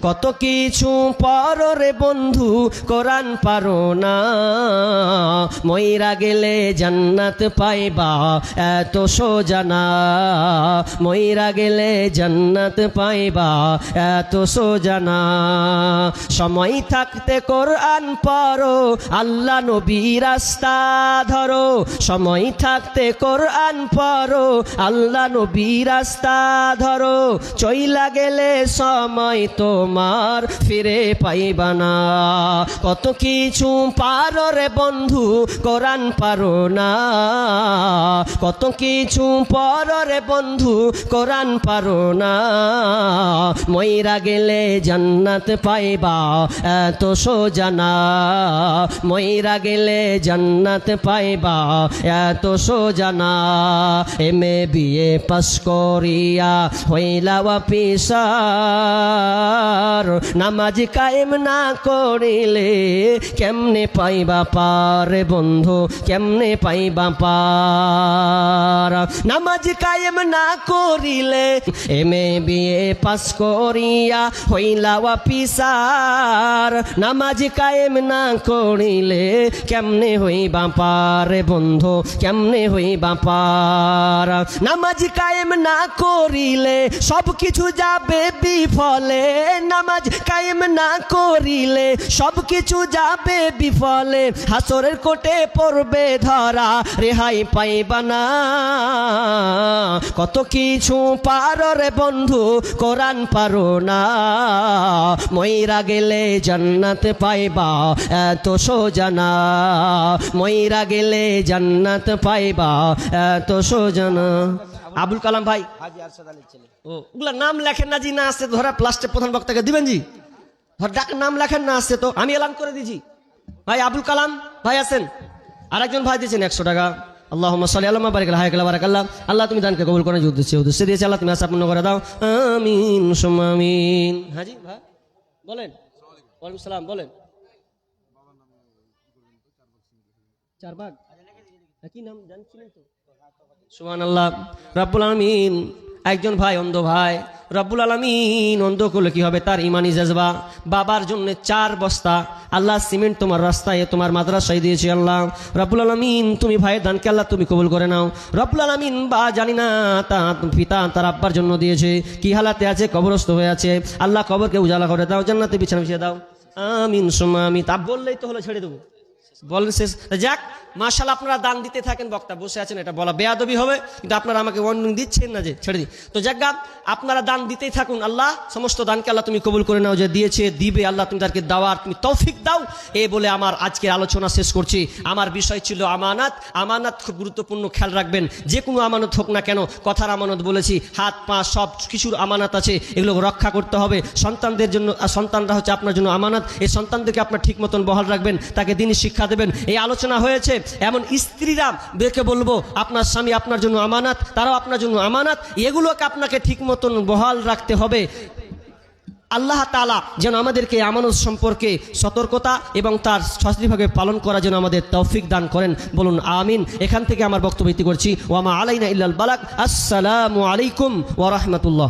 কত কিছু পারো রে বন্ধু কোরআন পারো না, মইরা গেলে জান্নাত পাইবা এত সোজা না, মইরা গেলে জান্নাত পাইবা এত সোজা না। সময় থাকতে কোরআন পড়ো, আল্লাহ নবী রাস্তা ধরো, সময় থাকতে কোরআন পড়ো, আল্লাহ নবী রাস্তা ধরো, চইলা গেলে সময় তোমার ফিরে পাইবা না। কত কিছু পারো রে বন্ধু কোরআন পারো না, কত কিছু পড়ো রে বন্ধু কোরআন পারো না, মইরা গেলে জান্নাত পাইবা এত সোজা না, মইরা গেলে জান্নাত পাইবা এত সোজা না। এমএ বিএ পাস করিয়া হইলা অফিসার, নামাজ কায়েম না করিলে কেমনে পাইবা পার বন্ধু, কেমনে পাইবা পার। নামাজ কায়েম না করিলে এমএ বিএ পাস করিয়া হইলা অফিসার, নামাজ কায়েম না করিলে কেমনে হইবা পার বন্ধু, কেমনে হইবা পার। নামাজ কায়েম না করিলে সব কিছু যাবে বিফলে, নামাজ কায়েম না করিলে সব কিছু যাবে বিফলে, হাসরের কোটে পড়বে ধরা রেহাই পাইবা না। কত কিছু পারো রে বন্ধু কোরআন পারো না, মইরা গেলে জান্নাত পাইবা এত সোজা না, মইরা গেলে জান্নাত পাইবা এত সোজা না। আবুল কালাম ভাই ও ওগুলা নাম লেখেন না জি, না আসছে ধরা প্লাস্টে প্রধান বক্তাকে দিবেন জি, ধর ডাক নাম লেখেন না আসছে তো আমি এলান করে দিছি। ভাই আবুল কালাম ভাই আছেন, আরেকজন ভাই দিয়েছেন 100 টাকা। আল্লাহুম্মা সাল্লি আলা বারিক আলা হায়াক বারাকাল্লাহ। আল্লাহ তুমি দানকে কবুল করে উদ্দেশ্যে দিয়েছে, আল্লাহ তুমি আশা পূর্ণ করে দাও, আমিন সুম্মা আমিন। হাজি ভাই বলেন। ওয়ালাইকুম সালাম বলেন। 4 ভাগ কি নাম জানছিলেন তো? সুবহানাল্লাহ। রব্বুল আলামিন একজন ভাই অন্ধ ভাই, রব্বুল আলামিন অন্ধ করলে কি হবে, তার ইমানি জাজবা। বাবার জন্য 4 বস্তা আল্লাহ সিমেন্ট তোমার রাস্তায় তোমার মাদ্রাসায় দিয়েছে আল্লাহ। রব্বুল আলামিন তুমি ভাইয়ের দানকে আল্লাহ তুমি কবুল করে নাও। রব্বুল আলামিন বা জানি না তার পিতা তার আব্বার জন্য দিয়েছে, কি হালাতে আছে, কবরস্থ হয়ে আছে, আল্লাহ কবরকে উজালা করে দাও, জান্নাতে বিছানা বিছিয়ে দাও, আমিন সুম্মা আমিন। তা বললেই তো হলো, ছেড়ে দেবো বলেন শেষ। যাক মাশাআল্লাহ আপনারা দান দিতে থাকেন, বক্তা বসে আছেন, এটা বলা বেয়াদবি হবে, কিন্তু আপনারা আমাকে ওয়ার্নিং দিচ্ছেন না যে ছেড়ে দিই। তো যাক আপনারা দান দিতেই থাকুন, আল্লাহ সমস্ত দানকে আল্লাহ তুমি কবুল করে নাও, যে দিয়েছে দিবে আল্লাহ তুমি তাদেরকে দাওয়ার তুমি তৌফিক দাও। এই বলে আমার আজকের আলোচনা শেষ করছি। আমার বিষয় ছিল আমানত। আমানত খুব গুরুত্বপূর্ণ, খেয়াল রাখবেন, যে কোনো আমানত হোক না কেন, কথার আমানত বলেছি, হাত পা সব কিছুর আমানত আছে, এগুলো রক্ষা করতে হবে। সন্তানদের জন্য, সন্তানরা হচ্ছে আপনার জন্য আমানত, এই সন্তানদেরকে আপনার ঠিক মতন বহাল রাখবেন, তাকে দিনই শিক্ষা দেবেন। এই আলোচনা হয়েছে, এমন স্ত্রীরা দেখে বলবো আপনার স্বামী আপনার জন্য আমানত, তারাও আপনার জন্য আমানত, এগুলোকে আপনাকে ঠিক মতন বহাল রাখতে হবে। আল্লাহ তাআলা যেন আমাদেরকে আমানত সম্পর্কে সতর্কতা এবং তার সঠিকভাবে পালন করা যেন আমাদের তৌফিক দান করেন, বলুন আমিন। এখান থেকে আমার বক্তব্য করছি, ওয়া মা আলাইনা ইল্লাল বালাগ। আসসালামু আলাইকুম ওয়া রাহমাতুল্লাহ।